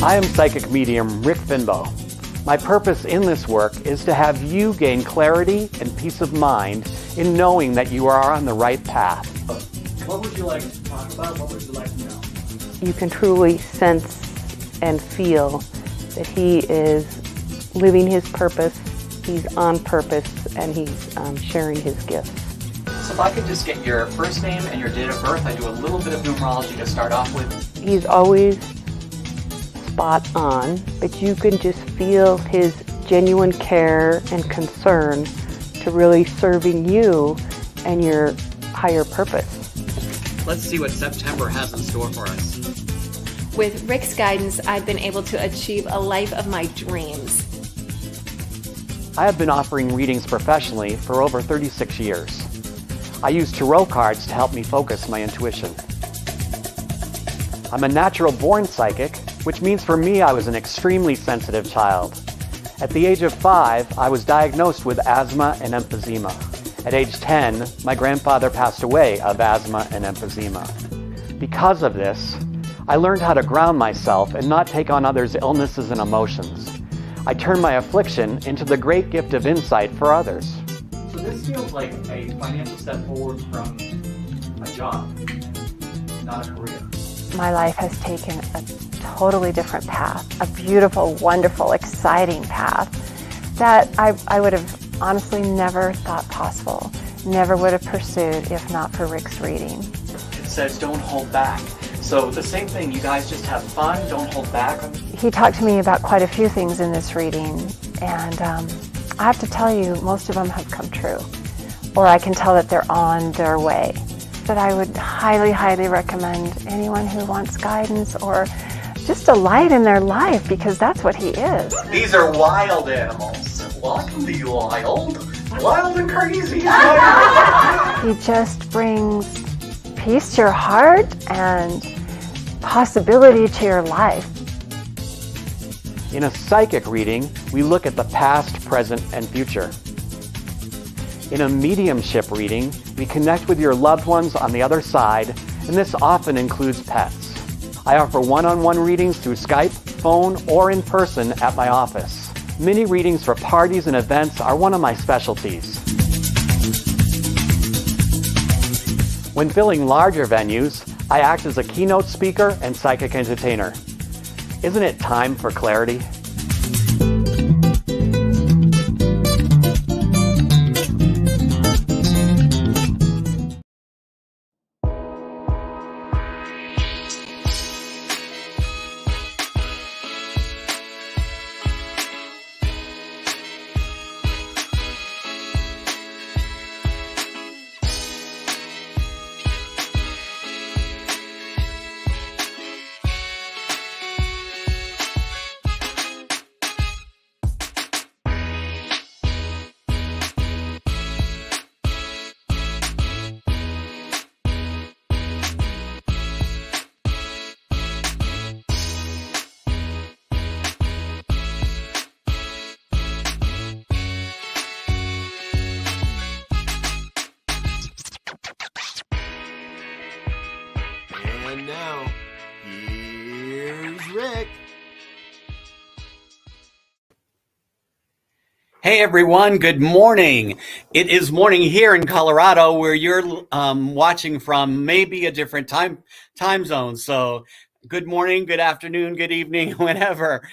I am psychic medium Rick Finbow. My purpose in this work is to have you gain clarity and peace of mind in knowing that you are on the right path. What would you like to talk about? What would you like to know? You can truly sense and feel that he is living his purpose, he's on purpose, and he's sharing his gifts. So if I could just get your first name and your date of birth, I do a little bit of numerology to start off with. He's always spot on, but you can just feel his genuine care and concern to really serving you and your higher purpose. Let's see what September has in store for us. With Rick's guidance, I've been able to achieve a life of my dreams. I have been offering readings professionally for over 36 years. I use tarot cards to help me focus my intuition. I'm a natural-born psychic, which means for me I was an extremely sensitive child. At the age of 5, I was diagnosed with asthma and emphysema. At age 10, my grandfather passed away of asthma and emphysema. Because of this, I learned how to ground myself and not take on others' illnesses and emotions. I turned my affliction into the great gift of insight for others. So this feels like a financial step forward from a job, not a career. My life has taken a totally different path, a beautiful, wonderful, exciting path that I would have honestly never thought possible, never would have pursued if not for Rick's reading. It says don't hold back. So the same thing, you guys just have fun, don't hold back. He talked to me about quite a few things in this reading, and I have to tell you, most of them have come true, or I can tell that they're on their way. But I would highly, highly recommend anyone who wants guidance or just a light in their life, because that's what he is. These are wild animals. Welcome to you, wild and crazy. He just brings peace to your heart and possibility to your life. In a psychic reading, we look at the past, present, and future. In a mediumship reading, we connect with your loved ones on the other side, and this often includes pets. I offer one-on-one readings through Skype, phone, or in person at my office. Mini readings for parties and events are one of my specialties. When filling larger venues, I act as a keynote speaker and psychic entertainer. Isn't it time for clarity? And now, here's Rick. Hey everyone, good morning. It is morning here in Colorado where you're watching from maybe a different time zone. So good morning, good afternoon, good evening, whenever.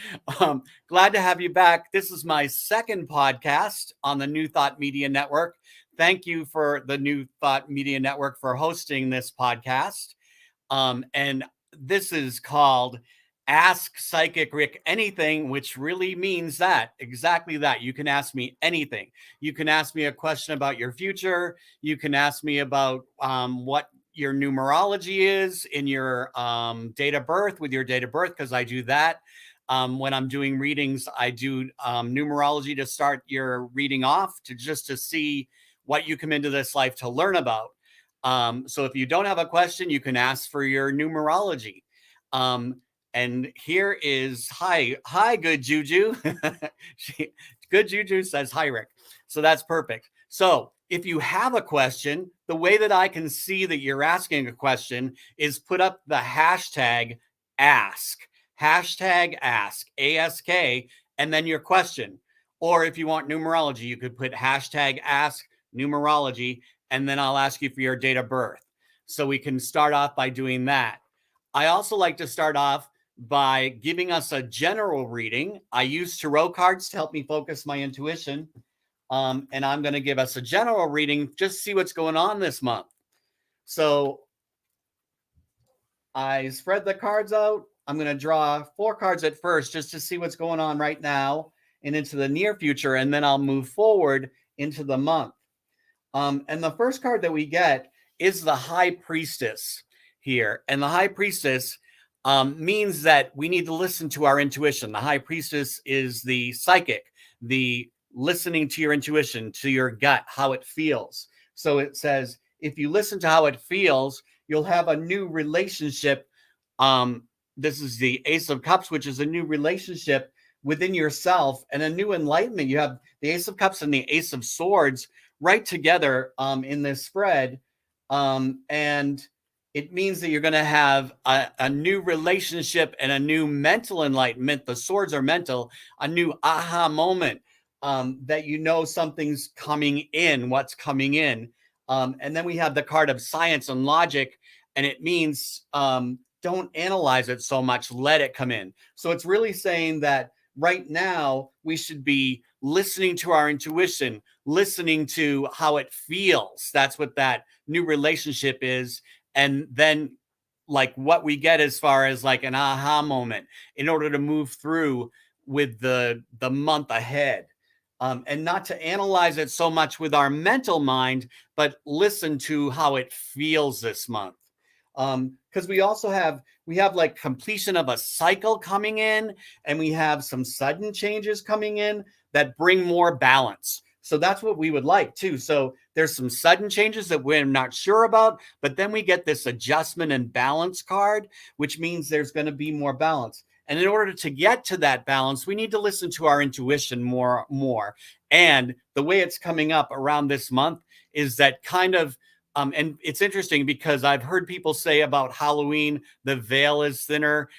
Glad to have you back. This is my second podcast on the New Thought Media Network. Thank you for the New Thought Media Network for hosting this podcast. And this is called Ask Psychic Rick Anything, which really means that, exactly that. You can ask me anything. You can ask me a question about your future. You can ask me about what your numerology is in your date of birth, with your date of birth, because I do that. When I'm doing readings, I do numerology to start your reading off, to see what you come into this life to learn about. So if you don't have a question, you can ask for your numerology. And here is, hi, good Juju. Good Juju says, hi, Rick. So that's perfect. So if you have a question, the way that I can see that you're asking a question is put up the hashtag ask. hashtag ask, ASK, and then your question. Or if you want numerology, you could put hashtag ask numerology, and then I'll ask you for your date of birth. So we can start off by doing that. I also like to start off by giving us a general reading. I use tarot cards to help me focus my intuition. And I'm going to give us a general reading, just see what's going on this month. So I spread the cards out. I'm going to draw 4 cards at first just to see what's going on right now and into the near future, and then I'll move forward into the month. And the first card that we get is the High Priestess here. And the High Priestess means that we need to listen to our intuition. The High Priestess is the psychic, the listening to your intuition, to your gut, how it feels. So it says, if you listen to how it feels, you'll have a new relationship. This is the Ace of Cups, which is a new relationship within yourself and a new enlightenment. You have the Ace of Cups and the Ace of Swords right together in this spread. And it means that you're going to have a new relationship and a new mental enlightenment. The swords are mental, a new aha moment that you know something's coming in, what's coming in. And then we have the card of science and logic, and it means don't analyze it so much, let it come in. So it's really saying that right now we should be listening to our intuition, listening to how it feels. That's what that new relationship is. And then like what we get as far as like an aha moment in order to move through with the month ahead. And not to analyze it so much with our mental mind, but listen to how it feels this month. Because we have like completion of a cycle coming in, and we have some sudden changes coming in that bring more balance. So that's what we would like too. So there's some sudden changes that we're not sure about, but then we get this adjustment and balance card, which means there's going to be more balance. And in order to get to that balance, we need to listen to our intuition more. And the way it's coming up around this month is that kind of, and it's interesting because I've heard people say about Halloween, the veil is thinner.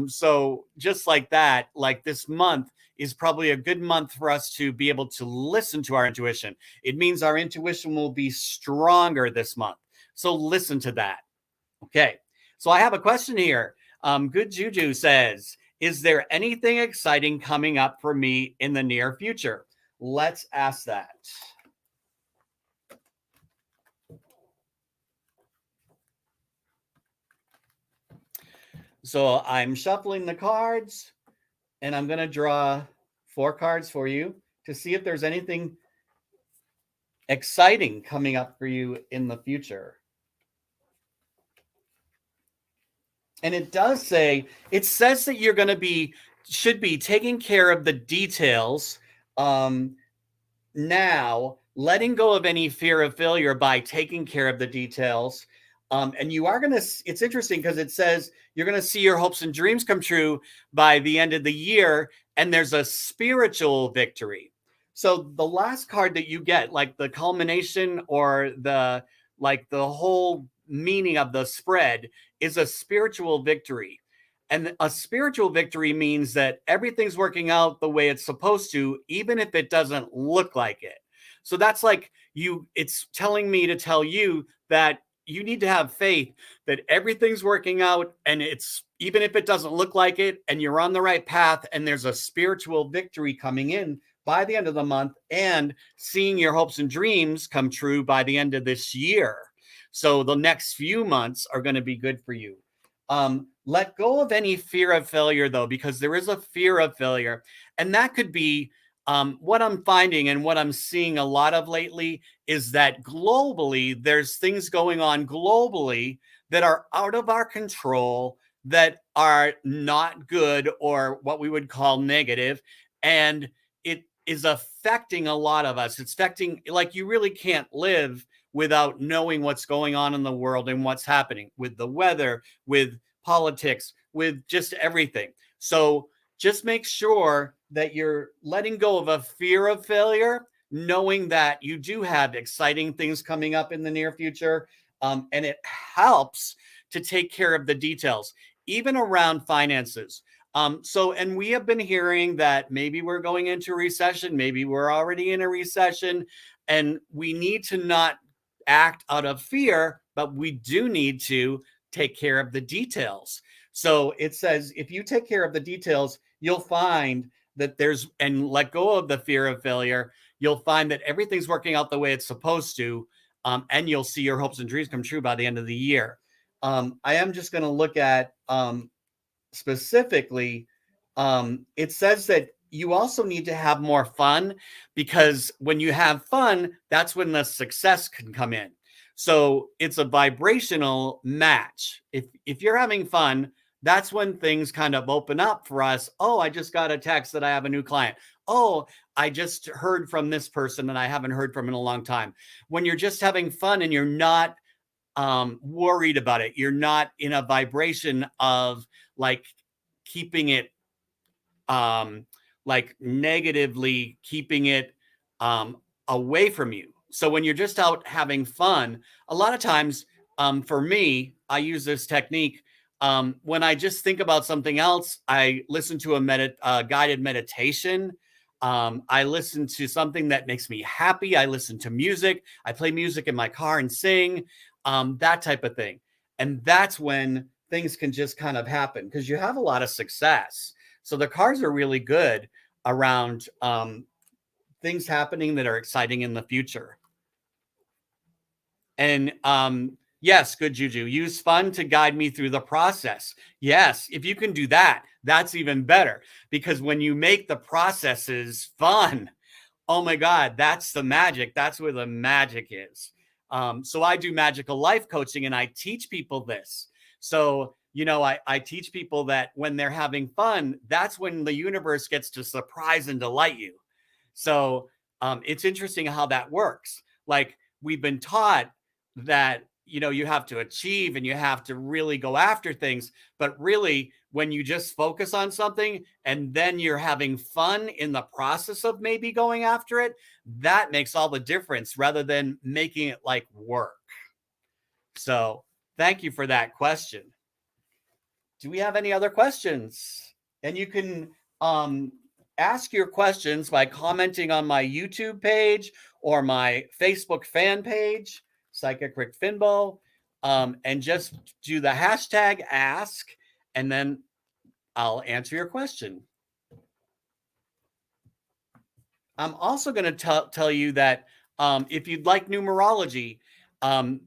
So just like that, like this month is probably a good month for us to be able to listen to our intuition. It means our intuition will be stronger this month. So listen to that. Okay. So I have a question here. Good Juju says, is there anything exciting coming up for me in the near future? Let's ask that. So I'm shuffling the cards, and I'm going to draw 4 cards for you to see if there's anything exciting coming up for you in the future. And it does say, it says that you're going to should be taking care of the details now, letting go of any fear of failure by taking care of the details. And you are going to, it's interesting because it says you're going to see your hopes and dreams come true by the end of the year. And there's a spiritual victory. So the last card that you get, like the culmination or the whole meaning of the spread, is a spiritual victory. And a spiritual victory means that everything's working out the way it's supposed to, even if it doesn't look like it. So that's like it's telling me to tell you that you need to have faith that everything's working out, and it's even if it doesn't look like it, and you're on the right path, and there's a spiritual victory coming in by the end of the month, and seeing your hopes and dreams come true by the end of this year. So the next few months are going to be good for you. Let go of any fear of failure, though, because there is a fear of failure. And that could be what I'm finding and what I'm seeing a lot of lately is that globally, there's things going on globally that are out of our control, that are not good, or what we would call negative. And it is affecting a lot of us. It's affecting, like, you really can't live without knowing what's going on in the world and what's happening with the weather, with politics, with just everything. So just make sure that you're letting go of a fear of failure, knowing that you do have exciting things coming up in the near future. And it helps to take care of the details, even around finances. And we have been hearing that maybe we're going into a recession, maybe we're already in a recession, and we need to not act out of fear, but we do need to take care of the details. So it says, if you take care of the details, you'll find that and let go of the fear of failure, you'll find that everything's working out the way it's supposed to, and you'll see your hopes and dreams come true by the end of the year. I am just going to look at specifically, it says that you also need to have more fun, because when you have fun, that's when the success can come in. So it's a vibrational match. If you're having fun, that's when things kind of open up for us. Oh, I just got a text that I have a new client. Oh, I just heard from this person that I haven't heard from in a long time. When you're just having fun and you're not worried about it, you're not in a vibration of like keeping it like negatively keeping it away from you. So when you're just out having fun, a lot of times for me, I use this technique. When I just think about something else, I listen to a guided meditation. I listen to something that makes me happy. I listen to music. I play music in my car and sing, that type of thing. And that's when things can just kind of happen, because you have a lot of success. So the cards are really good around things happening that are exciting in the future. And yes, good juju. Use fun to guide me through the process. Yes, if you can do that, that's even better, because when you make the processes fun, oh my God, that's the magic. That's where the magic is. So I do magical life coaching, and I teach people this. So, I teach people that when they're having fun, that's when the universe gets to surprise and delight you. So it's interesting how that works. Like, we've been taught that, you have to achieve and you have to really go after things. But really, when you just focus on something and then you're having fun in the process of maybe going after it, that makes all the difference, rather than making it like work. So thank you for that question. Do we have any other questions? And you can ask your questions by commenting on my YouTube page or my Facebook fan page, Psychic Rick Finbow, and just do the hashtag ask, and then I'll answer your question. I'm also going to tell you that if you'd like numerology,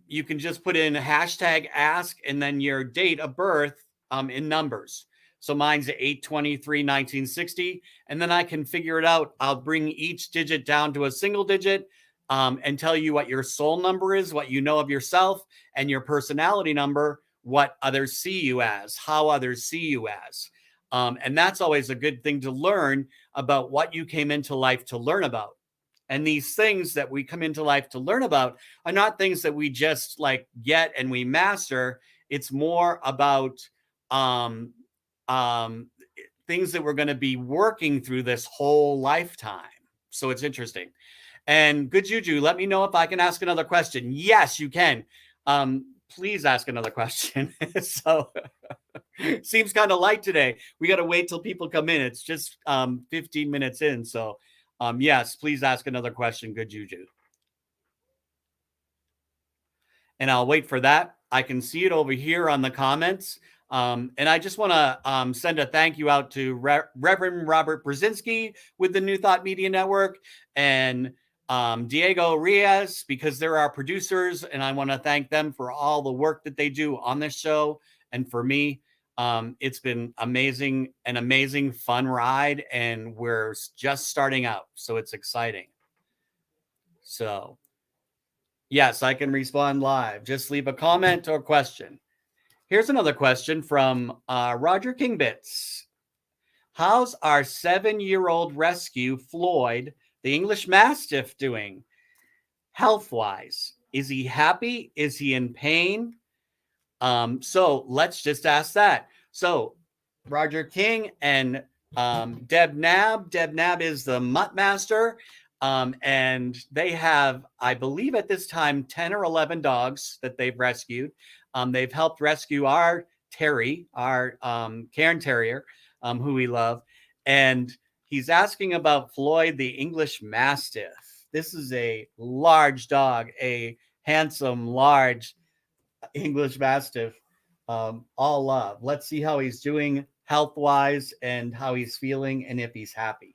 you can just put in hashtag ask and then your date of birth in numbers. So mine's 8/23/1960, and then I can figure it out. I'll bring each digit down to a single digit and tell you what your soul number is, what you know of yourself, and your personality number, what others see you as, how others see you as. And that's always a good thing to learn about what you came into life to learn about. And these things that we come into life to learn about are not things that we just like get and we master. It's more about things that we're going to be working through this whole lifetime. So it's interesting. And good juju, let me know if I can ask another question. Yes, you can. Please ask another question. So seems kind of light today. We got to wait till people come in. It's just 15 minutes in. So yes, please ask another question. Good juju. And I'll wait for that. I can see it over here on the comments. And I just want to send a thank you out to Reverend Robert Brzezinski with the New Thought Media Network, and Diego Riaz, because they're our producers, and I want to thank them for all the work that they do on this show. And for me, it's been an amazing fun ride, and we're just starting out, so it's exciting. So yes, I can respond live. Just leave a comment or question. Here's another question from Roger Kingbits. How's our 7-year-old rescue, Floyd, the English Mastiff, doing health-wise? Is he happy? Is he in pain? So let's just ask that. So Roger King and Deb Nab. Deb Nab is the Mutt Master. And they have, I believe at this time, 10 or 11 dogs that they've rescued. They've helped rescue our Terry, our Cairn Terrier, who we love. And he's asking about Floyd, the English Mastiff. This is a large dog, a handsome, large English Mastiff. All love. Let's see how he's doing health-wise and how he's feeling and if he's happy.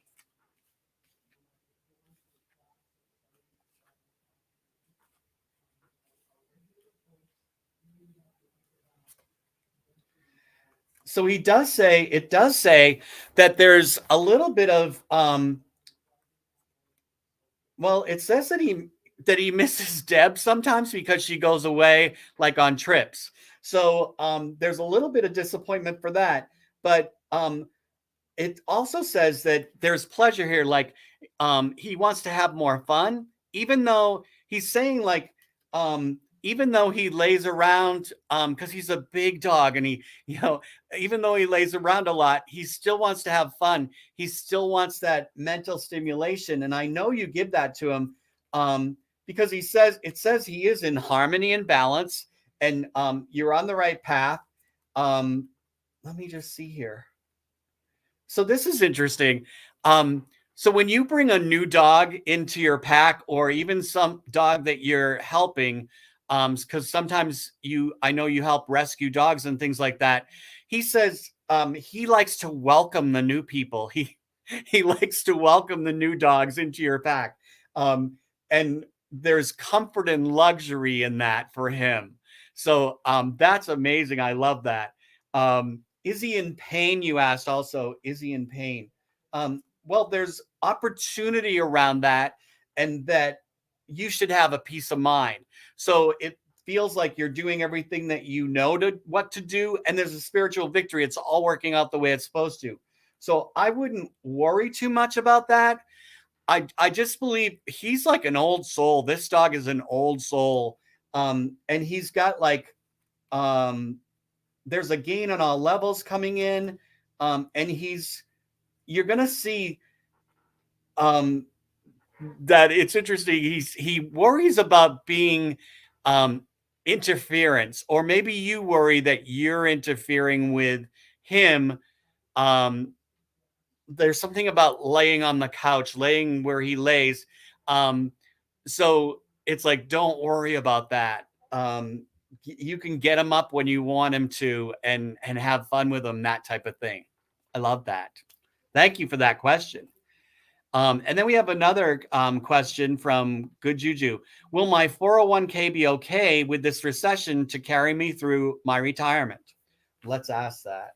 So it does say that there's a little bit of, well, it says that he misses Deb sometimes because she goes away like on trips. So there's a little bit of disappointment for that. But it also says that there's pleasure here. Like he wants to have more fun, even though he's saying like, even though he lays around, because he's a big dog and he, even though he lays around a lot, he still wants to have fun. He still wants that mental stimulation. And I know you give that to him because it says he is in harmony and balance, and you're on the right path. Let me just see here. So this is interesting. So when you bring a new dog into your pack, or even some dog that you're helping, because sometimes I know you help rescue dogs and things like that. He says he likes to welcome the new people. He likes to welcome the new dogs into your pack. And there's comfort and luxury in that for him. So that's amazing. I love that. Is he in pain? You asked also, is he in pain? Well, there's opportunity around that, and that you should have a peace of mind. So it feels like you're doing everything that you know what to do, and there's a spiritual victory. It's all working out the way it's supposed to. So I wouldn't worry too much about that. I just believe he's like an old soul. This dog is an old soul. And he's got like, there's a gain on all levels coming in. And you're going to see that it's interesting. He worries about being interference, or maybe you worry that you're interfering with him. There's something about laying on the couch, laying where he lays. So it's like, don't worry about that. You can get him up when you want him to, and have fun with him, that type of thing. I love that. Thank you for that question. And then we have another question from Good Juju. Will my 401k be okay with this recession to carry me through my retirement? Let's ask that.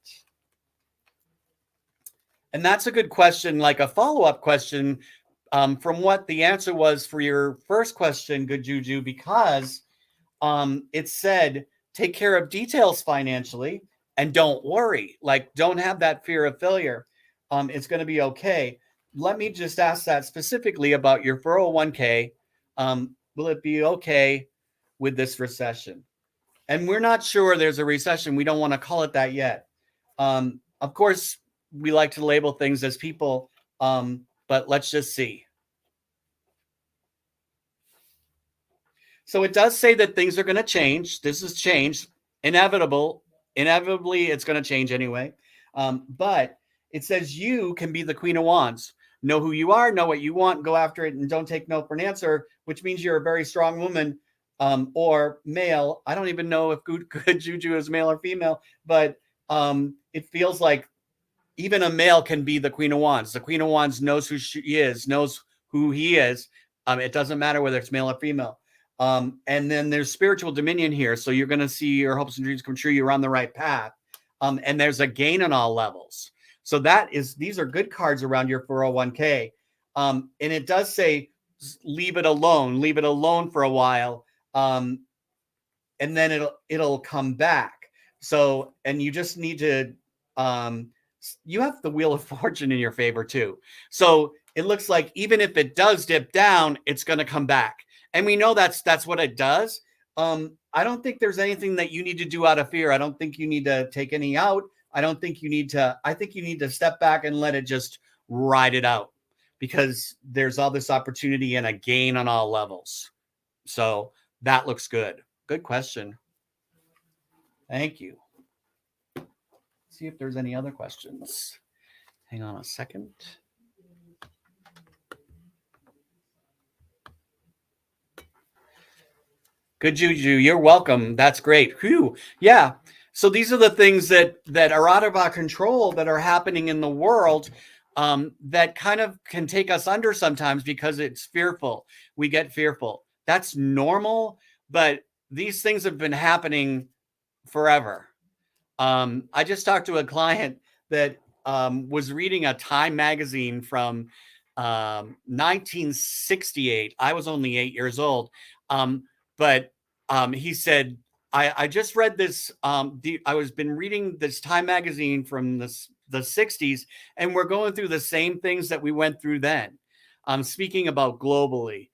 And that's a good question, like a follow-up question from what the answer was for your first question, Good Juju, because it said, take care of details financially and don't worry. Like, don't have that fear of failure. It's going to be okay. Let me just ask that specifically about your 401k. Will it be okay with this recession? And we're not sure there's a recession. We don't want to call it that yet. Of course, we like to label things as people, but let's just see. So it does say that things are going to change. This is change, inevitably, it's going to change anyway. But it says you can be the Queen of Wands. Know who you are, know what you want, go after it, and don't take no for an answer, which means you're a very strong woman, or male. I don't even know if good Juju is male or female, but it feels like even a male can be the Queen of Wands. The Queen of Wands knows who she is, knows who he is. It doesn't matter whether it's male or female. And then there's spiritual dominion here. So you're going to see your hopes and dreams come true. You're on the right path. And there's a gain on all levels. So these are good cards around your 401k. And it does say, leave it alone for a while. And then it'll come back. So, and you just need to, you have the Wheel of Fortune in your favor too. So it looks like even if it does dip down, it's going to come back. And we know that's what it does. I don't think there's anything that you need to do out of fear. I don't think you need to take any out. I think you need to step back and let it just ride it out, because there's all this opportunity and a gain on all levels. So that looks good. Good question. Thank you. Let's see if there's any other questions. Hang on a second. Good juju. You're welcome. That's great. Whew. Yeah. So these are the things that are out of our control that are happening in the world, that kind of can take us under sometimes because it's fearful. We get fearful. That's normal, but these things have been happening forever. I just talked to a client that was reading a Time magazine from 1968. I was only 8 years old. But he said, I just read this. I was been reading this Time magazine from the 60s, and we're going through the same things that we went through then. Speaking about globally.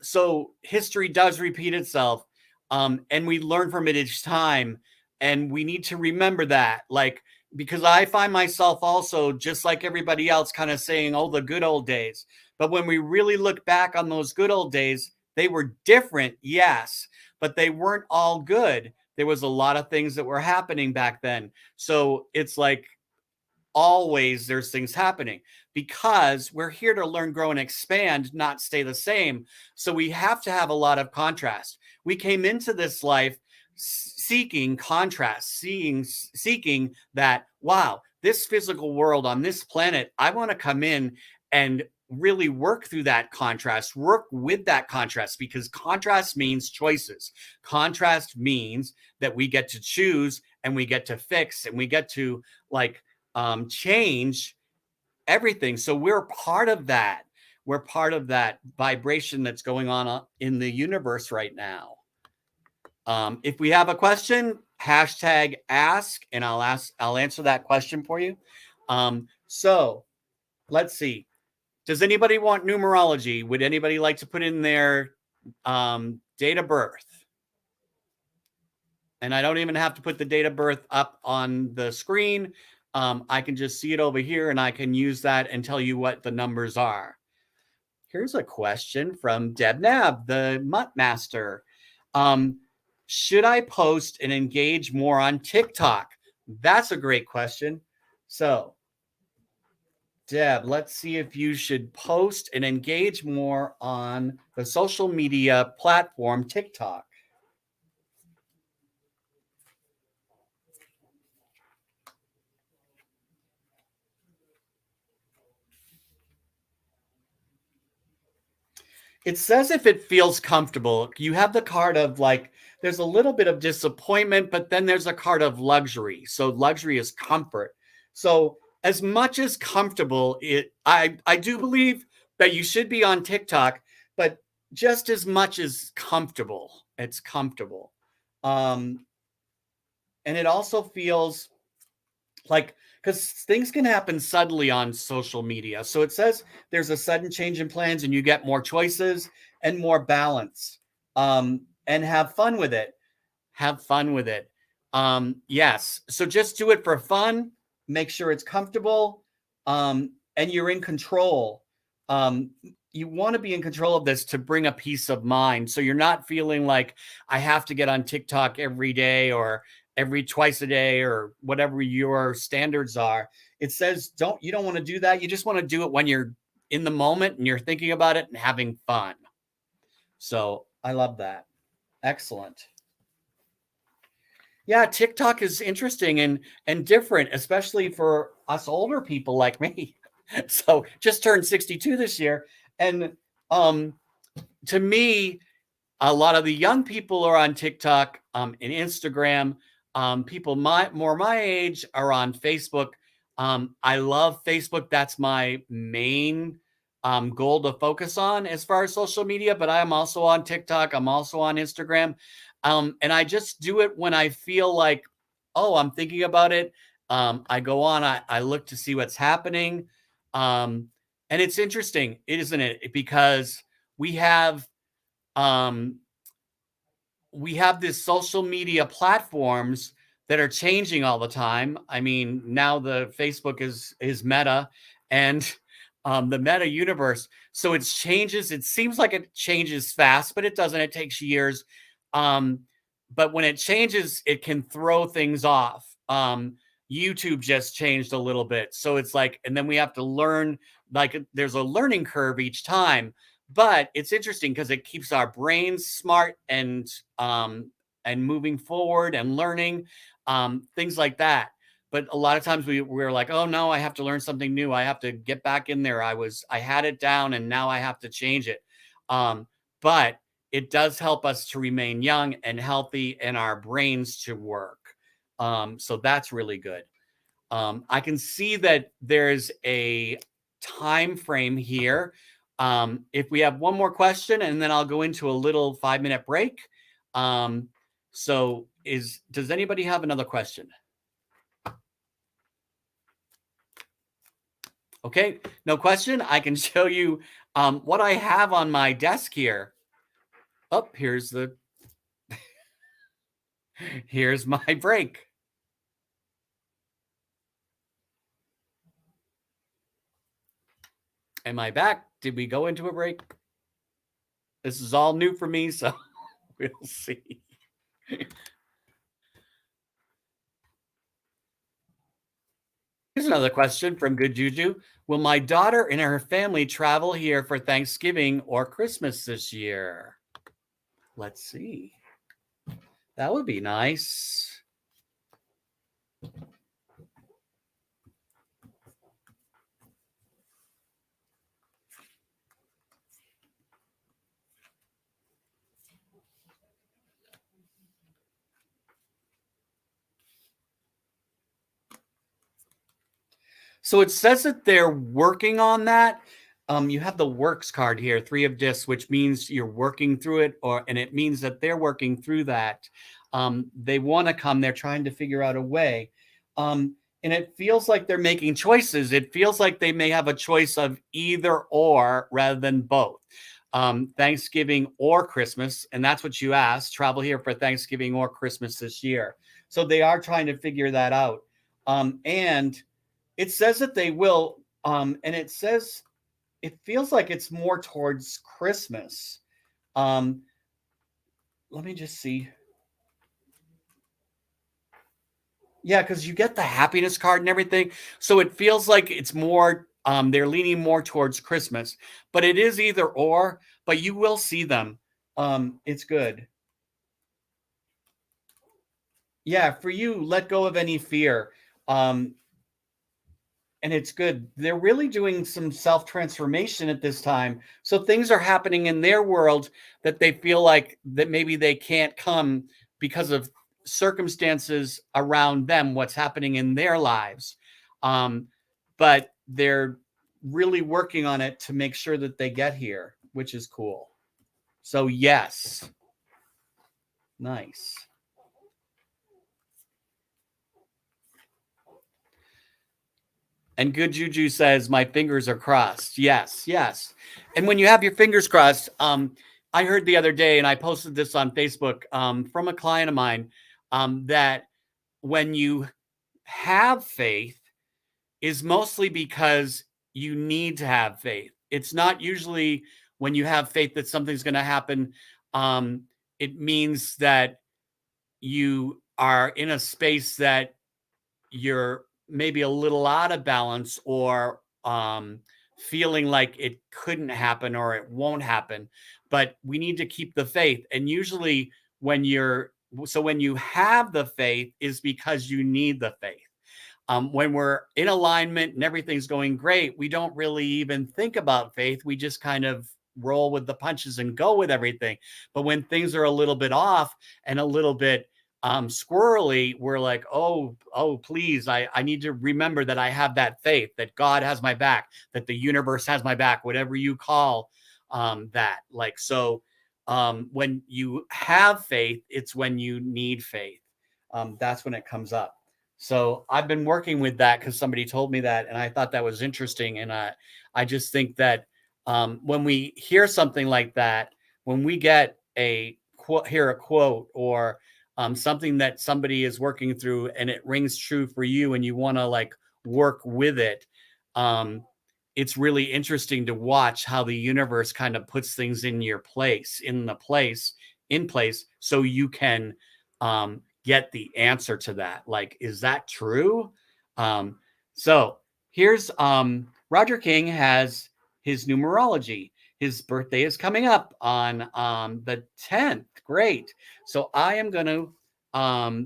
So history does repeat itself, and we learn from it each time. And we need to remember that, like, because I find myself also, just like everybody else, kind of saying, oh, the good old days. But when we really look back on those good old days, they were different, yes, but they weren't all good. There was a lot of things that were happening back then. So it's like always there's things happening because we're here to learn, grow, and expand, not stay the same. So we have to have a lot of contrast. We came into this life seeking contrast, seeking that, wow, this physical world on this planet, I want to come in and really work through that contrast, work with that contrast, because contrast means choices. Contrast means that we get to choose and we get to fix and we get to change everything. So we're part of that. We're part of that vibration that's going on in the universe right now. If we have a question, hashtag ask, and I'll answer that question for you. So let's see. Does anybody want numerology? Would anybody like to put in their date of birth? And I don't even have to put the date of birth up on the screen. I can just see it over here, and I can use that and tell you what the numbers are. Here's a question from Deb Nab, the Mutt Master. Should I post and engage more on TikTok? That's a great question. So, Deb, let's see if you should post and engage more on the social media platform TikTok. It says if it feels comfortable. You have the card of there's a little bit of disappointment, but then there's a card of luxury. So luxury is comfort. So as much as comfortable, I do believe that you should be on TikTok, but just as much as comfortable, it's comfortable. And it also feels like, because things can happen suddenly on social media. So it says there's a sudden change in plans and you get more choices and more balance. And have fun with it. Have fun with it. Yes. So just do it for fun. Make sure it's comfortable. And you're in control. You want to be in control of this to bring a peace of mind. So you're not feeling like I have to get on TikTok every day or twice a day or whatever your standards are. It says you don't want to do that. You just want to do it when you're in the moment and you're thinking about it and having fun. So I love that. Excellent. Yeah, TikTok is interesting and different, especially for us older people like me. So just turned 62 this year. And to me, a lot of the young people are on TikTok and Instagram. People more my age are on Facebook. I love Facebook. That's my main goal to focus on as far as social media, but I am also on TikTok. I'm also on Instagram. And I just do it when I feel like, oh, I'm thinking about it. I go on, I look to see what's happening. And it's interesting, isn't it? Because we have this social media platforms that are changing all the time. I mean, now the Facebook is Meta and the Meta universe. So it changes. It seems like it changes fast, but it doesn't. It takes years. But when it changes, it can throw things off. YouTube just changed a little bit. So it's like, and then we have to learn, like there's a learning curve each time, but it's interesting because it keeps our brains smart and moving forward and learning, things like that. But a lot of times we're like, oh no, I have to learn something new. I have to get back in there. I had it down and now I have to change it. But it does help us to remain young and healthy and our brains to work. So that's really good. I can see that there's a time frame here. If we have one more question, and then I'll go into a little 5-minute break. So does anybody have another question? Okay, no question. I can show you what I have on my desk here. Oh, here's my break. Am I back? Did we go into a break? This is all new for me, so we'll see. Here's another question from Good Juju. Will my daughter and her family travel here for Thanksgiving or Christmas this year? Let's see. That would be nice. So it says that they're working on that. You have the works card here, 3 of discs, which means you're working through it, and it means that they're working through that. They want to come. They're trying to figure out a way. And it feels like they're making choices. It feels like they may have a choice of either or rather than both. Thanksgiving or Christmas. And that's what you asked. Travel here for Thanksgiving or Christmas this year. So they are trying to figure that out. And it says that they will. And it says, it feels like it's more towards Christmas. Let me just see. Yeah, because you get the happiness card and everything. So it feels like it's more, they're leaning more towards Christmas. But it is either or, but you will see them. It's good. Yeah, for you, let go of any fear. And it's good. They're really doing some self-transformation at this time. So things are happening in their world that they feel like that maybe they can't come because of circumstances around them, what's happening in their lives. But they're really working on it to make sure that they get here, which is cool. So yes. Nice. And Good Juju says, my fingers are crossed. Yes, yes. And when you have your fingers crossed, I heard the other day, and I posted this on Facebook from a client of mine, that when you have faith is mostly because you need to have faith. It's not usually when you have faith that something's going to happen. It means that you are in a space that you're maybe a little out of balance or feeling like it couldn't happen or it won't happen. But we need to keep the faith. And usually when you have the faith is because you need the faith. When we're in alignment and everything's going great, we don't really even think about faith. We just kind of roll with the punches and go with everything. But when things are a little bit off and a little bit squirrely, we're like, oh, please, I need to remember that I have that faith, that God has my back, that the universe has my back, whatever you call that. Like, so when you have faith, it's when you need faith. That's when it comes up. So I've been working with that because somebody told me that, and I thought that was interesting. And I just think that when we hear something like that, when we get hear a quote or something that somebody is working through and it rings true for you and you want to like work with it, it's really interesting to watch how the universe kind of puts things in place so you can get the answer to that. Like, is that true? So here's Roger King has his numerology. His birthday is coming up on the 10th. Great. So I am going to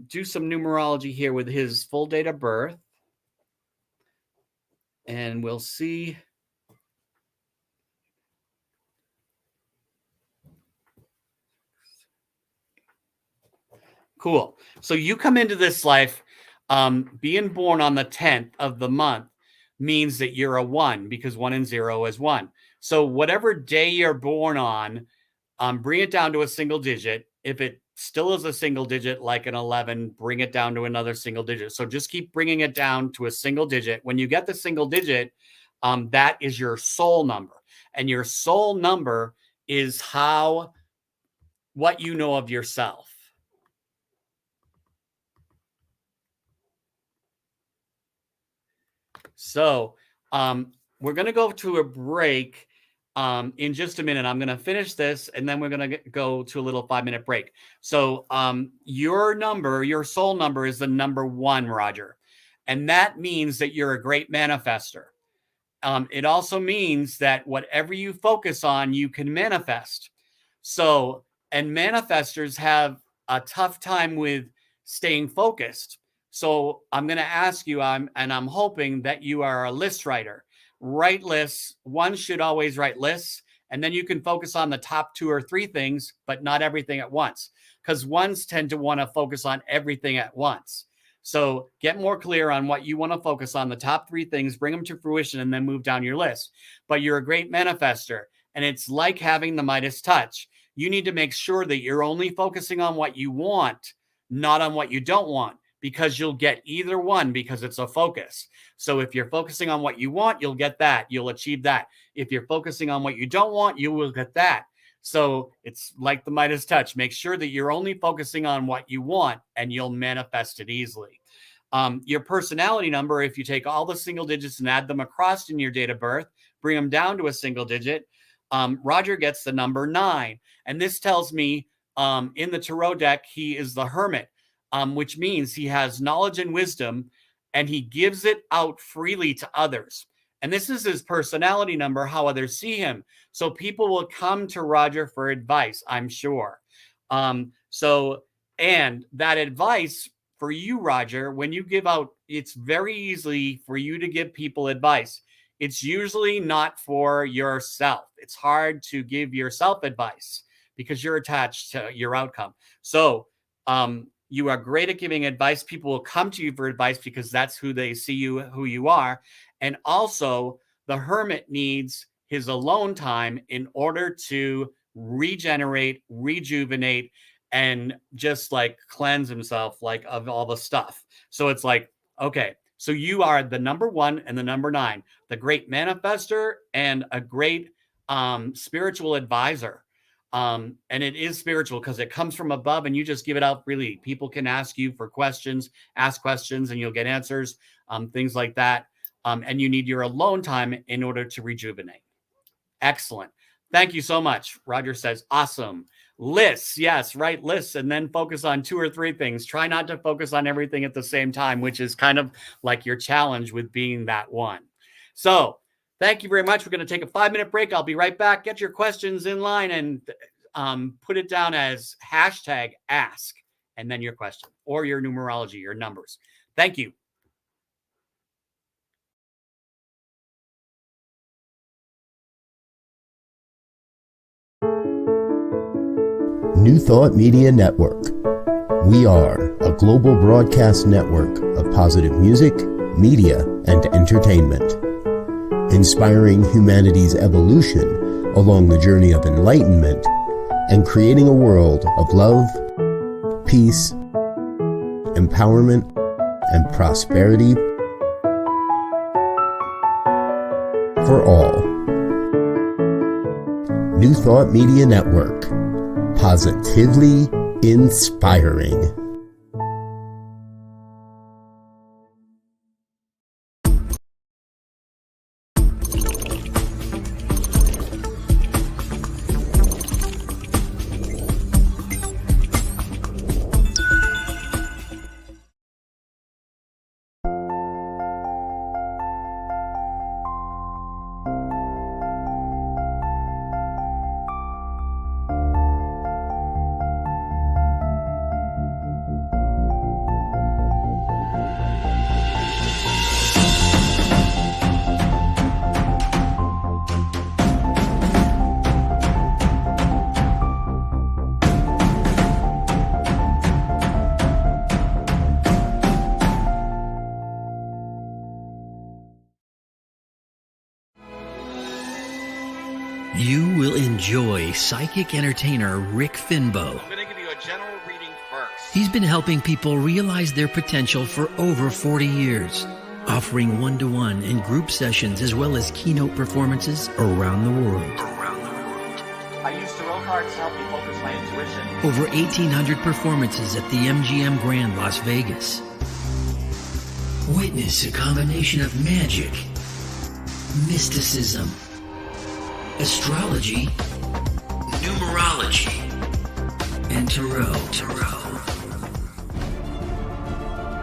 do some numerology here with his full date of birth. And we'll see. Cool. So you come into this life, being born on the 10th of the month means that you're a 1, because 1 and 0 is 1. So whatever day you're born on, bring it down to a single digit. If it still is a single digit, like an 11, bring it down to another single digit. So just keep bringing it down to a single digit. When you get the single digit, that is your soul number. And your soul number is what you know of yourself. So we're going to go to a break in just a minute. I'm going to finish this, and then we're going to go to a little 5-minute break. So your soul number is the number 1, Roger. And that means that you're a great manifester. It also means that whatever you focus on, you can manifest. So, and manifestors have a tough time with staying focused. So I'm going to ask you, and I'm hoping that you are a list writer. Write lists. One should always write lists, and then you can focus on the top 2 or 3 things, but not everything at once, because ones tend to want to focus on everything at once. So get more clear on what you want to focus on, the top 3 things, bring them to fruition, and then move down your list. But you're a great manifester, and it's like having the Midas touch. You need to make sure that you're only focusing on what you want, not on what you don't want, because you'll get either one, because it's a focus. So if you're focusing on what you want, you'll get that. You'll achieve that. If you're focusing on what you don't want, you will get that. So it's like the Midas touch. Make sure that you're only focusing on what you want, and you'll manifest it easily. Your personality number, if you take all the single digits and add them across in your date of birth, bring them down to a single digit, Roger gets the number 9. And this tells me in the tarot deck, he is the hermit, which means he has knowledge and wisdom, and he gives it out freely to others. And this is his personality number, how others see him. So people will come to Roger for advice, I'm sure. And that advice for you, Roger, when you give out, it's very easy for you to give people advice. It's usually not for yourself. It's hard to give yourself advice because you're attached to your outcome. So you are great at giving advice. People will come to you for advice because that's who they see you, who you are. And also, the hermit needs his alone time in order to regenerate, rejuvenate, and just like cleanse himself like of all the stuff. So it's like, okay, so you are the number 1 and the number 9, the great manifester and a great spiritual advisor. And it is spiritual because it comes from above and you just give it out freely. People can ask you for questions, ask questions, and you'll get answers, things like that. And you need your alone time in order to rejuvenate. Excellent. Thank you so much. Roger says, awesome. Lists. Yes, write lists and then focus on 2 or 3 things. Try not to focus on everything at the same time, which is kind of like your challenge with being that 1. So thank you very much. We're going to take a 5-minute break. I'll be right back. Get your questions in line and put it down as #ask and then your question or your numerology, your numbers. Thank you. New Thought Media Network. We are a global broadcast network of positive music, media, and entertainment, inspiring humanity's evolution along the journey of enlightenment and creating a world of love, peace, empowerment, and prosperity for all. New Thought Media Network. Positively inspiring. enjoy psychic entertainer Rick Finbow. I'm going to give you a general reading first. He's been helping people realize their potential for over 40 years, offering one-to-one and group sessions as well as keynote performances around the world. I use tarot cards to help me focus my intuition. Over 1,800 performances at the MGM Grand Las Vegas. Witness a combination of magic, mysticism, astrology, numerology, and tarot.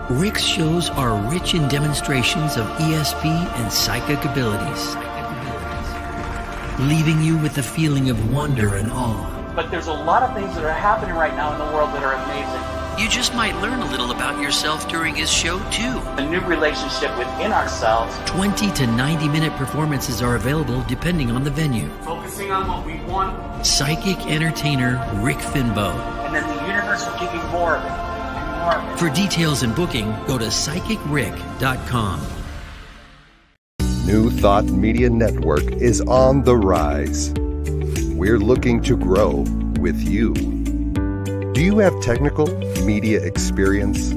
Rick's shows are rich in demonstrations of ESP and psychic abilities, leaving you with a feeling of wonder and awe. But there's a lot of things that are happening right now in the world that are amazing. You just might learn a little about yourself during his show, too. A new relationship within ourselves. 20 to 90-minute performances are available depending on the venue. Focusing on what we want. Psychic entertainer Rick Finbow. And then the universe will give you more of it. And more of it. For details and booking, go to psychicrick.com. New Thought Media Network is on the rise. We're looking to grow with you. Do you have technical media experience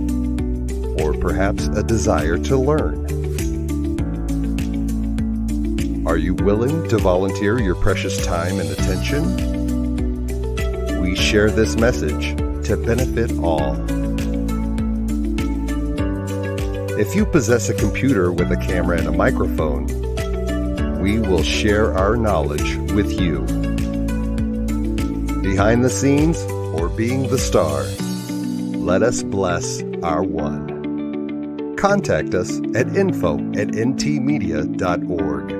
or perhaps a desire to learn? Are you willing to volunteer your precious time and attention? We share this message to benefit all. If you possess a computer with a camera and a microphone, we will share our knowledge with you. Behind the scenes or being the star, let us bless our one. Contact us at info@ntmedia.org.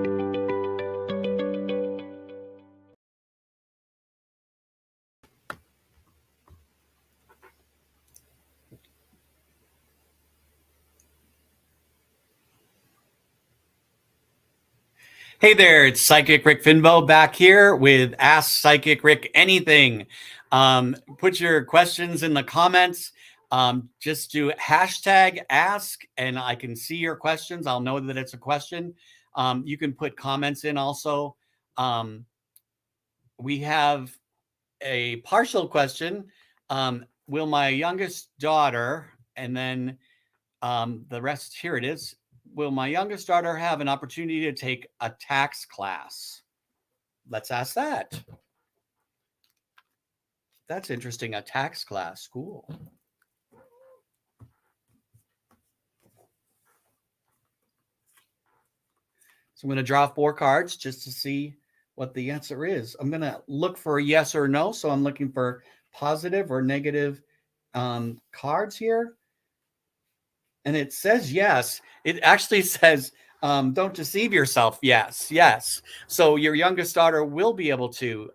Hey there, it's Psychic Rick Finbow back here with Ask Psychic Rick Anything. Put your questions in the comments. Just do hashtag ask and I can see your questions. I'll know that it's a question. You can put comments in also. We have a partial question. Will my youngest daughter, and then the rest, here it is. Will my youngest daughter have an opportunity to take a tax class? Let's ask that. That's interesting. A tax class, cool. So I'm going to draw 4 cards just to see what the answer is. I'm going to look for a yes or no. So I'm looking for positive or negative cards here. And it says yes. It actually says, don't deceive yourself. Yes, yes. So your youngest daughter will be able to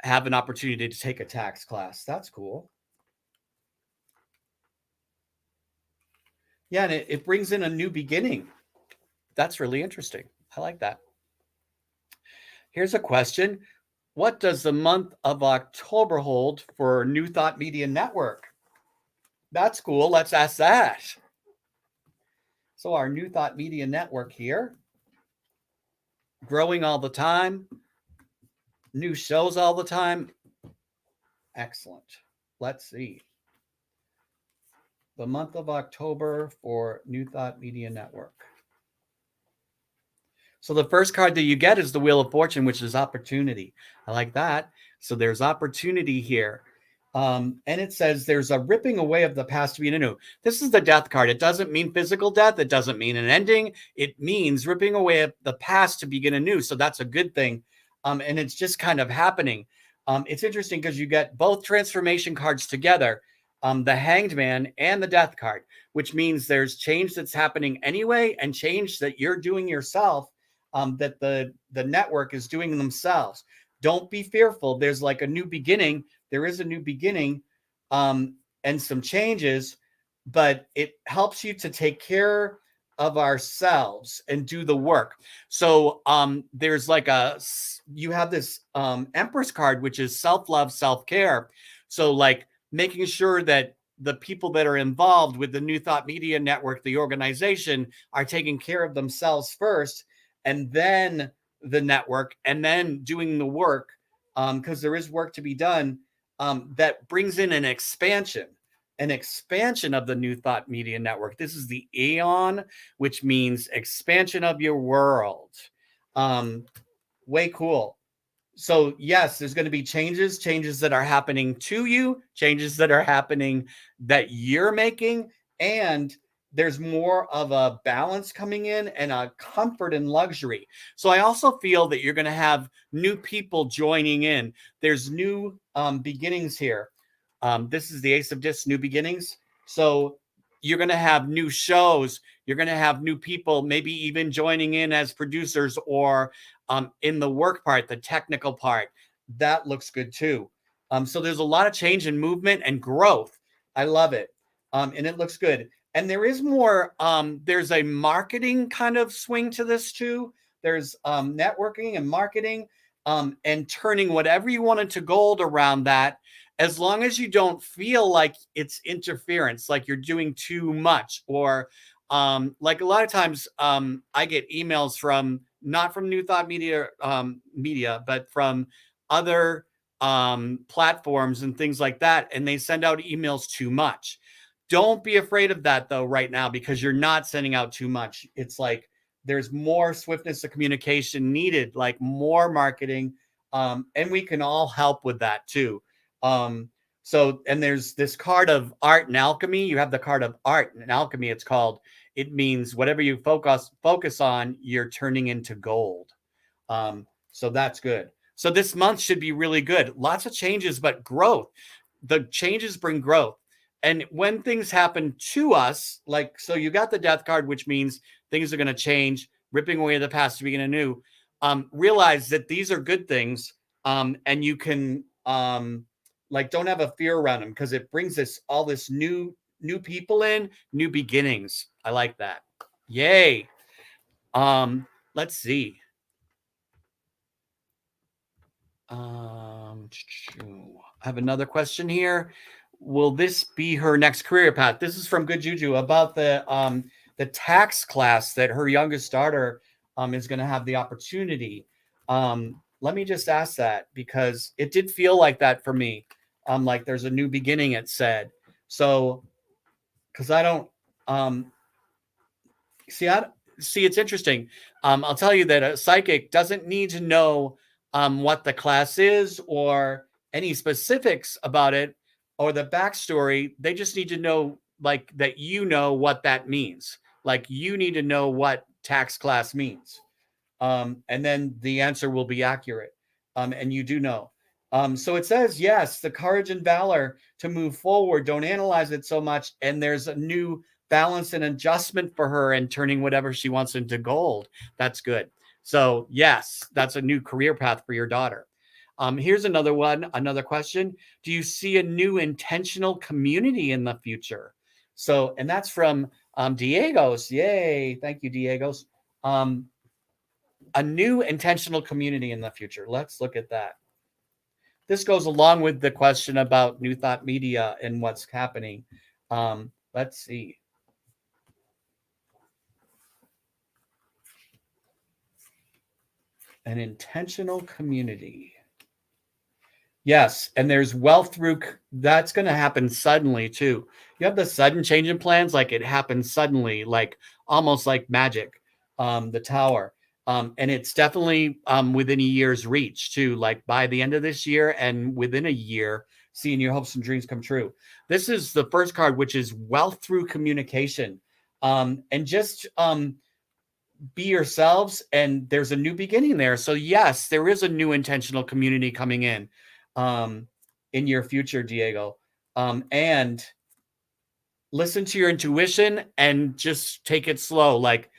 have an opportunity to take a tax class. That's cool. Yeah, and it brings in a new beginning. That's really interesting. I like that. Here's a question. What does the month of October hold for New Thought Media Network? That's cool. Let's ask that. So our New Thought Media Network here, growing all the time, new shows all the time. Excellent. Let's see. The month of October for New Thought Media Network. So the first card that you get is the Wheel of Fortune, which is opportunity. I like that. So there's opportunity here. And it says there's a ripping away of the past to be anew. This is the Death card. It doesn't mean physical death. It doesn't mean an ending. It means ripping away of the past to begin anew. So that's a good thing. And it's just kind of happening. It's interesting because you get both transformation cards together, the Hanged Man and the Death card, which means there's change that's happening anyway and change that you're doing yourself, that the network is doing themselves. Don't be fearful. There's like a new beginning. There is a new beginning and some changes, but it helps you to take care of ourselves and do the work. So there's like you have this Empress card, which is self-love, self-care. So like making sure that the people that are involved with the New Thought Media Network, the organization, are taking care of themselves first, and then the network and then doing the work, because there is work to be done, that brings in an expansion of the New Thought Media Network. This is the Aeon, which means expansion of your world. Way cool. So yes, there's going to be changes that are happening to you, changes that are happening that you're making, and there's more of a balance coming in and a comfort and luxury. So I also feel that you're going to have new people joining in. There's new beginnings here. This is the Ace of Discs, new beginnings. So you're going to have new shows. You're going to have new people, maybe even joining in as producers or in the work part, the technical part. That looks good too. So there's a lot of change and movement and growth. I love it. And it looks good. And there is more, there's a marketing kind of swing to this too. There's networking and marketing and turning whatever you want into gold around that, as long as you don't feel like it's interference, like you're doing too much, or like a lot of times I get emails from, not from New Thought Media, but from other platforms and things like that. And they send out emails too much. Don't be afraid of that though right now, because you're not sending out too much. It's like there's more swiftness of communication needed, like more marketing. And we can all help with that too. So, and there's this card of art and alchemy. You have the card of art and alchemy. It's called, it means whatever you focus on, you're turning into gold. So that's good. So this month should be really good. Lots of changes, but growth. The changes bring growth. And when things happen to us, like, so you got the death card, which means things are going to change, ripping away the past to begin anew. Realize that these are good things. And you can, like, don't have a fear around them, because it brings this all this new people in, new beginnings. I like that. Yay. Let's see. I have another question here. Will this be her next career path? This is from Good Juju about the tax class that her youngest daughter is going to have the opportunity. Let me just ask that, because it did feel like that for me. Like there's a new beginning, it said. So, because I don't see, it's interesting. I'll tell you that a psychic doesn't need to know what the class is or any specifics about it or the backstory. They just need to know, like, that you know what that means. Like, you need to know what tax class means. And then the answer will be accurate. And you do know. So it says, yes, the courage and valor to move forward. Don't analyze it so much. And there's a new balance and adjustment for her and turning whatever she wants into gold. That's good. So yes, that's a new career path for your daughter. Here's another one, another question. Do you see a new intentional community in the future? So, and that's from Diego's. Yay. Thank you, Diego's. A new intentional community in the future. Let's look at that. This goes along with the question about New Thought Media and what's happening. Let's see. An intentional community. Yes, and there's wealth through, that's going to happen suddenly too. You have the sudden change in plans, like it happens suddenly, like almost like magic, the tower. And it's definitely within a year's reach too, like by the end of this year and within a year, seeing your hopes and dreams come true. This is the first card, which is wealth through communication. And just be yourselves, and there's a new beginning there. So yes, there is a new intentional community coming in your future, Diego. And listen to your intuition and just take it slow. Like,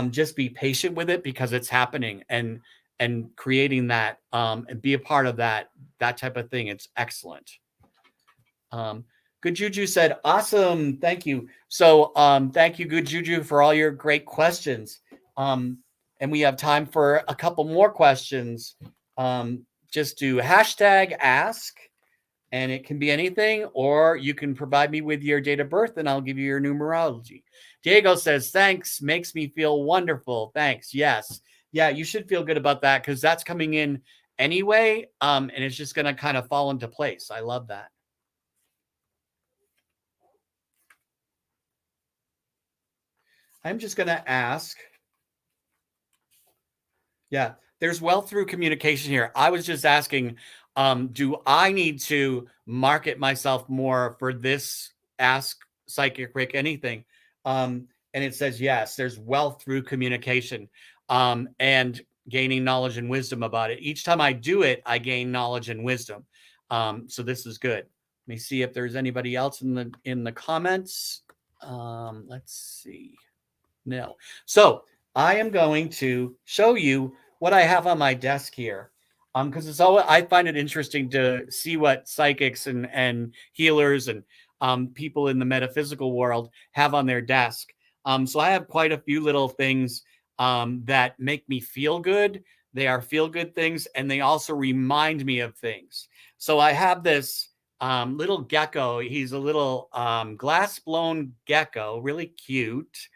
just be patient with it, because it's happening, and creating that and be a part of that type of thing. It's excellent. Good Juju said, awesome. Thank you. So thank you, Good Juju, for all your great questions. And we have time for a couple more questions. Just do hashtag ask, and it can be anything, or you can provide me with your date of birth and I'll give you your numerology. Diego says, thanks, makes me feel wonderful. Thanks. Yes. Yeah, you should feel good about that because that's coming in anyway. And it's just going to kind of fall into place. I love that. I'm just going to ask. Yeah, there's wealth through communication here. I was just asking, do I need to market myself more for this Ask Psychic Rick anything? And it says, yes, there's wealth through communication and gaining knowledge and wisdom about it. Each time I do it, I gain knowledge and wisdom. So this is good. Let me see if there's anybody else in the comments. Let's see. No. So I am going to show you what I have on my desk here. Because it's always, I find it interesting to see what psychics and healers and people in the metaphysical world have on their desk. So I have quite a few little things that make me feel good. They are feel good things, and they also remind me of things. So I have this little gecko. He's a little glass blown gecko, really cute.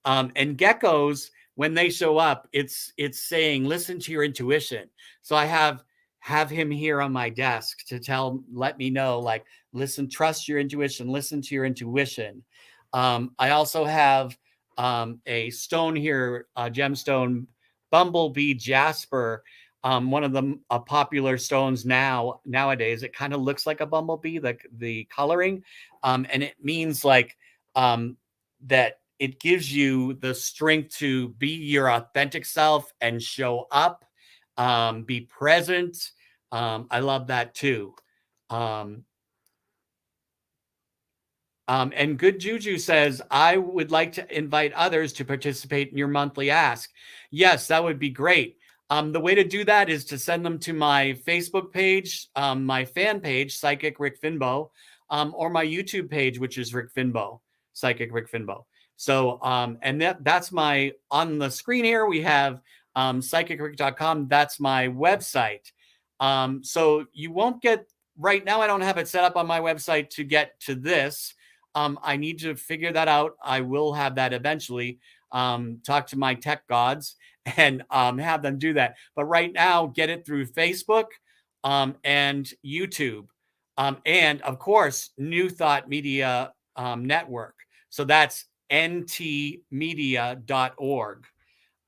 And geckos, when they show up, it's saying, listen to your intuition. So I have him here on my desk to let me know, like, listen, trust your intuition, listen to your intuition. I also have a stone here, a gemstone, bumblebee jasper, one of the popular stones nowadays. It kind of looks like a bumblebee, the coloring, and it means like that it gives you the strength to be your authentic self and show up, be present. I love that too. And Good Juju says, I would like to invite others to participate in your monthly ask. Yes, that would be great. The way to do that is to send them to my Facebook page, my fan page, Psychic Rick Finbow, or my YouTube page, which is Rick Finbow, Psychic Rick Finbow. So, and that's my, on the screen here, we have psychicrick.com. That's my website. So you won't get, right now I don't have it set up on my website to get to this. I need to figure that out. I will have that eventually. Talk to my tech gods and have them do that. But right now, get it through Facebook and YouTube. And of course, New Thought Media Network. So that's ntmedia.org.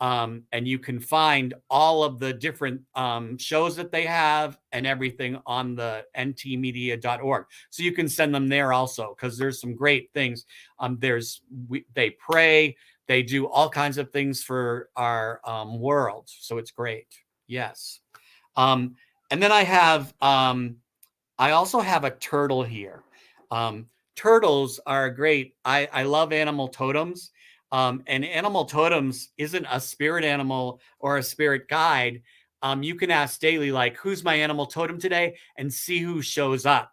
And you can find all of the different shows that they have and everything on the ntmedia.org. So you can send them there also, because there's some great things. They pray, they do all kinds of things for our world. So it's great. Yes. And then I also have a turtle here. Turtles are great. I love animal totems. And animal totems isn't a spirit animal or a spirit guide. You can ask daily, like, who's my animal totem today, and see who shows up.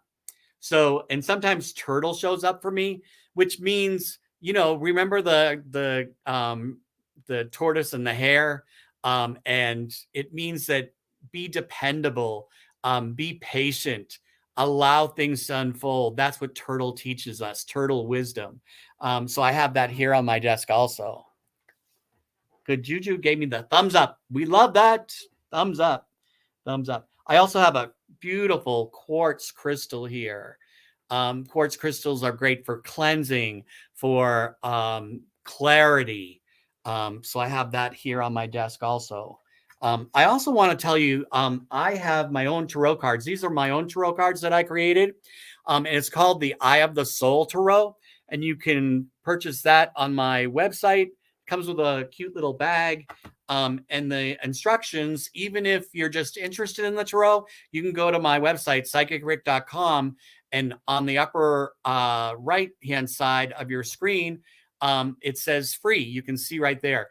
So, and sometimes turtle shows up for me, which means, remember the tortoise and the hare, and it means that be dependable, be patient, allow things to unfold. That's what turtle teaches us, turtle wisdom. So I have that here on my desk also. Good Juju gave me the thumbs up. We love that. Thumbs up. Thumbs up. I also have a beautiful quartz crystal here. Quartz crystals are great for cleansing, for clarity. So I have that here on my desk also. I also want to tell you, I have my own tarot cards. These are my own tarot cards that I created. And it's called the Eye of the Soul Tarot. And you can purchase that on my website. It comes with a cute little bag. And the instructions, even if you're just interested in the tarot, you can go to my website, psychicrick.com. And on the upper right-hand side of your screen, it says free. You can see right there.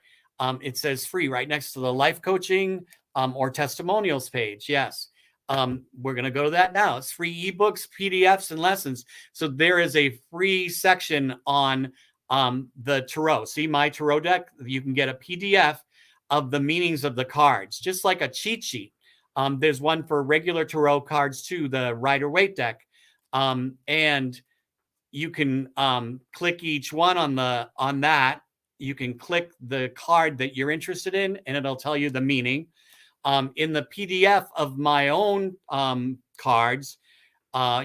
It says free right next to the life coaching or testimonials page. Yes. We're going to go to that now. It's free ebooks, PDFs, and lessons. So there is a free section on the tarot. See my tarot deck? You can get a PDF of the meanings of the cards, just like a cheat sheet. There's one for regular tarot cards too, the Rider-Waite deck. And you can click each one on that you can click the card that you're interested in, and it'll tell you the meaning. In the PDF of my own cards,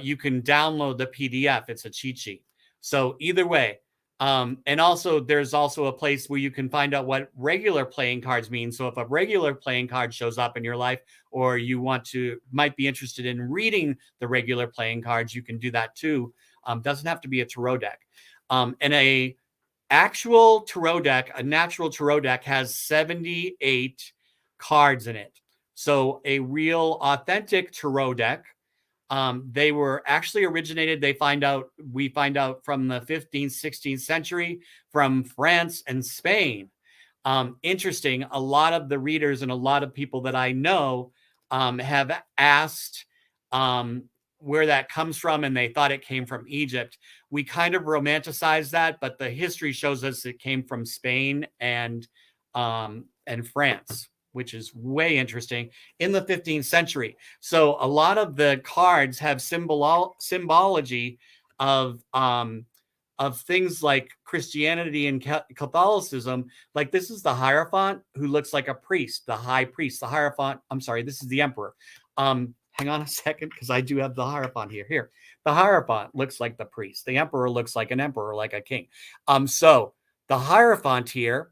you can download the PDF. It's a cheat sheet. So either way, and also there's also a place where you can find out what regular playing cards mean. So if a regular playing card shows up in your life, or you might be interested in reading the regular playing cards, you can do that too. Doesn't have to be a tarot deck. And a actual tarot deck, a natural tarot deck, has 78 cards in it. So a real authentic tarot deck, they were actually originated, we find out from the 15th, 16th century from France and Spain. Interesting. A lot of the readers and a lot of people that I know have asked where that comes from, and they thought it came from Egypt. We kind of romanticize that, but the history shows us it came from Spain and France, which is way interesting, in the 15th century. So a lot of the cards have symbology of things like Christianity and Catholicism. Like this is the Hierophant, who looks like a priest, the high priest. The Hierophant, I'm sorry, this is the emperor. Hang on a second, because I do have the Hierophant here. Here, the Hierophant looks like the priest. The emperor looks like an emperor, like a king. So the Hierophant here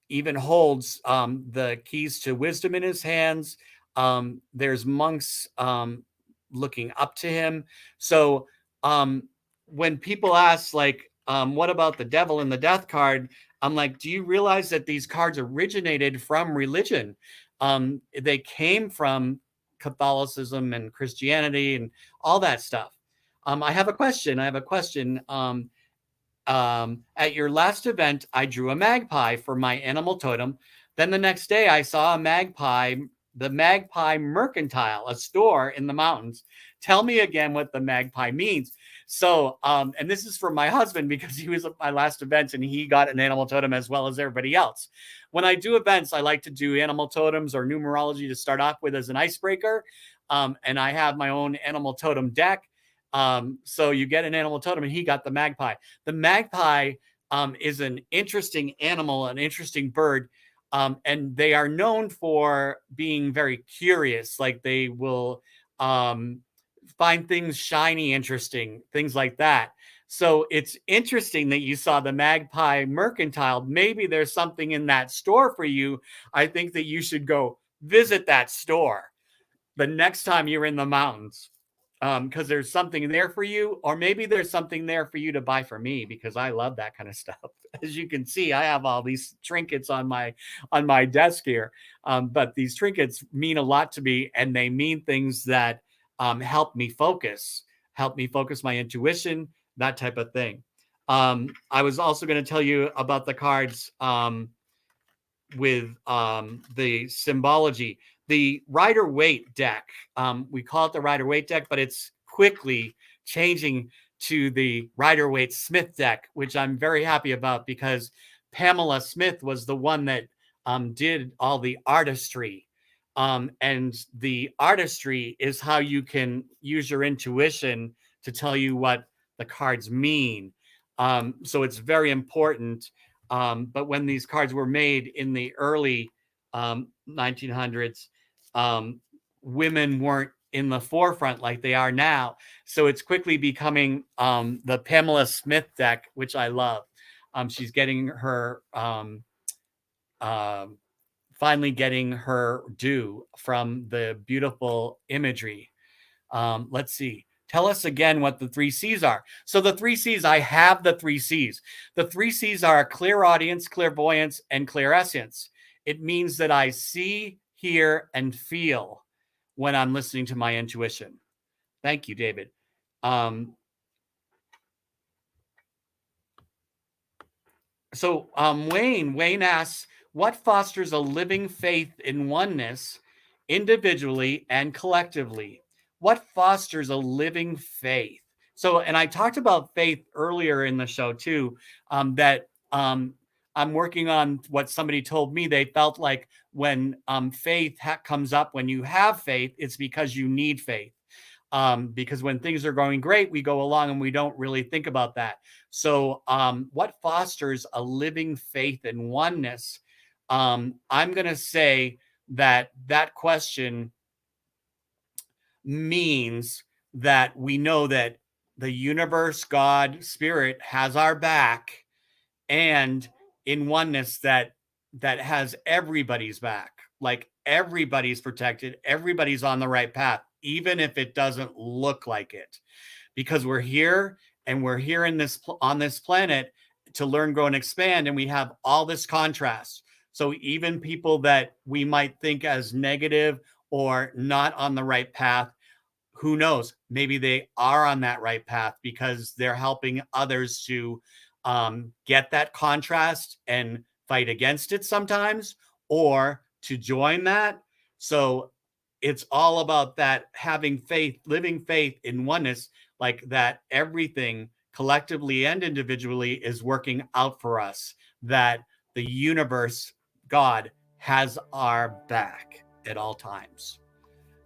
even holds the keys to wisdom in his hands. There's monks looking up to him. So when people ask, like, what about the devil and the death card? I'm like, do you realize that these cards originated from religion? They came from Catholicism and Christianity and all that stuff. I have a question. At your last event, I drew a magpie for my animal totem. Then the next day I saw a magpie, the Magpie Mercantile, a store in the mountains. Tell me again what the magpie means. So, and this is for my husband, because he was at my last event and he got an animal totem as well as everybody else. When I do events, I like to do animal totems or numerology to start off with as an icebreaker. And I have my own animal totem deck. So you get an animal totem, and he got the magpie. The magpie is an interesting animal, an interesting bird. And they are known for being very curious. Like they will find things shiny, interesting, things like that. So it's interesting that you saw the Magpie Mercantile. Maybe there's something in that store for you. I think that you should go visit that store the next time you're in the mountains, because there's something there for you. Or maybe there's something there for you to buy for me, because I love that kind of stuff. As you can see, I have all these trinkets on my desk here. But these trinkets mean a lot to me, and they mean things that help me focus my intuition, that type of thing. I was also going to tell you about the cards with the symbology. The Rider-Waite deck, we call it the Rider-Waite deck, but it's quickly changing to the Rider-Waite Smith deck, which I'm very happy about, because Pamela Smith was the one that did all the artistry. And the artistry is how you can use your intuition to tell you what the cards mean. So it's very important. But when these cards were made in the early 1900s, women weren't in the forefront like they are now. So it's quickly becoming the Pamela Smith deck, which I love. She's getting her finally getting her due from the beautiful imagery. Let's see. Tell us again what the 3 C's are. So the 3 C's, I have the 3 C's. The 3 C's are clairaudience, clairvoyance, and clairescience. It means that I see, hear, and feel when I'm listening to my intuition. Thank you, David. So Wayne asks, what fosters a living faith in oneness, individually and collectively? What fosters a living faith? So, and I talked about faith earlier in the show too, that I'm working on what somebody told me. They felt like when faith comes up, when you have faith, it's because you need faith. because when things are going great, we go along and we don't really think about that. So what fosters a living faith in oneness? I'm going to say that question means that we know that the universe, God, spirit has our back, and in oneness that has everybody's back. Like everybody's protected, everybody's on the right path, even if it doesn't look like it, because we're here and we're here in this on this planet to learn, grow, and expand, and we have all this contrast. So even people that we might think as negative or not on the right path, who knows, maybe they are on that right path because they're helping others to get that contrast and fight against it sometimes, or to join that. So it's all about that, having faith, living faith in oneness, like that everything collectively and individually is working out for us, that the universe, God, has our back at all times.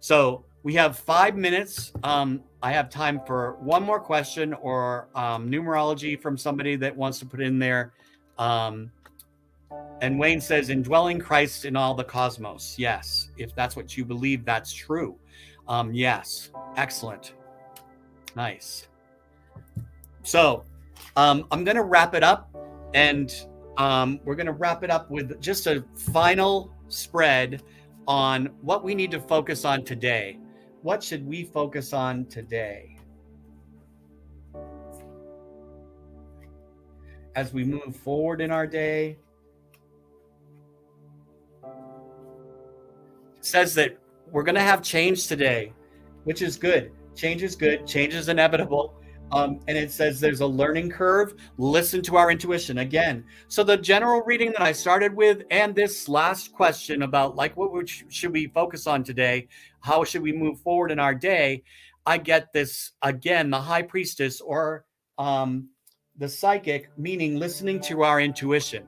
So we have 5 minutes. I have time for one more question or numerology from somebody that wants to put in there. And Wayne says, indwelling Christ in all the cosmos. Yes, if that's what you believe, that's true. Yes, excellent. Nice. So I'm going to wrap it up, and we're going to wrap it up with just a final spread on what we need to focus on today. What should we focus on today as we move forward in our day? It says that we're going to have change today, which is good. Change is good. Change is inevitable. And it says there's a learning curve. Listen to our intuition again. So the general reading that I started with, and this last question about like what should we focus on today? How should we move forward in our day? I get this again, the high priestess or the psychic, meaning listening to our intuition.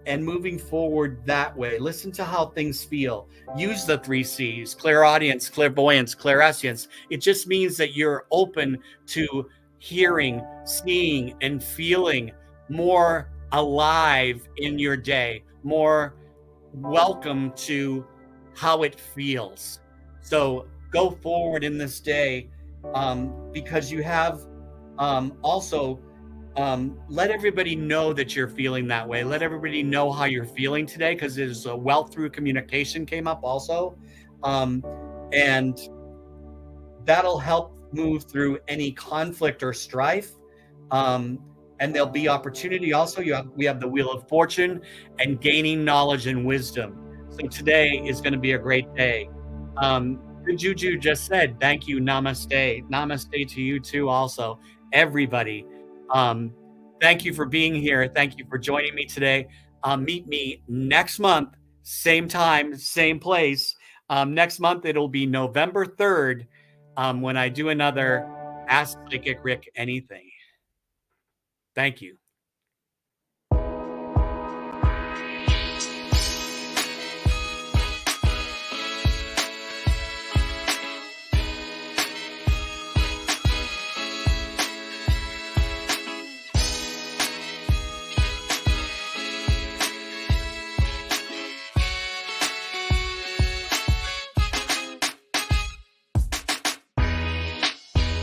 And moving forward that way. Listen to how things feel. Use the 3 C's: clairaudience, clairvoyance, clairsentience. It just means that you're open to hearing, seeing, and feeling more alive in your day, more welcome to how it feels. So go forward in this day, because you have also let everybody know that you're feeling that way. Let everybody know how you're feeling today, because there's a wealth through communication came up also. And that'll help move through any conflict or strife. And there'll be opportunity also. We have the Wheel of Fortune and gaining knowledge and wisdom. So today is going to be a great day. Good Juju just said, thank you, namaste. Namaste to you too also, everybody. Thank you for being here. Thank you for joining me today. Meet me next month, same time, same place. Next month, it'll be November 3rd when I do another Ask Psychic Rick Anything. Thank you.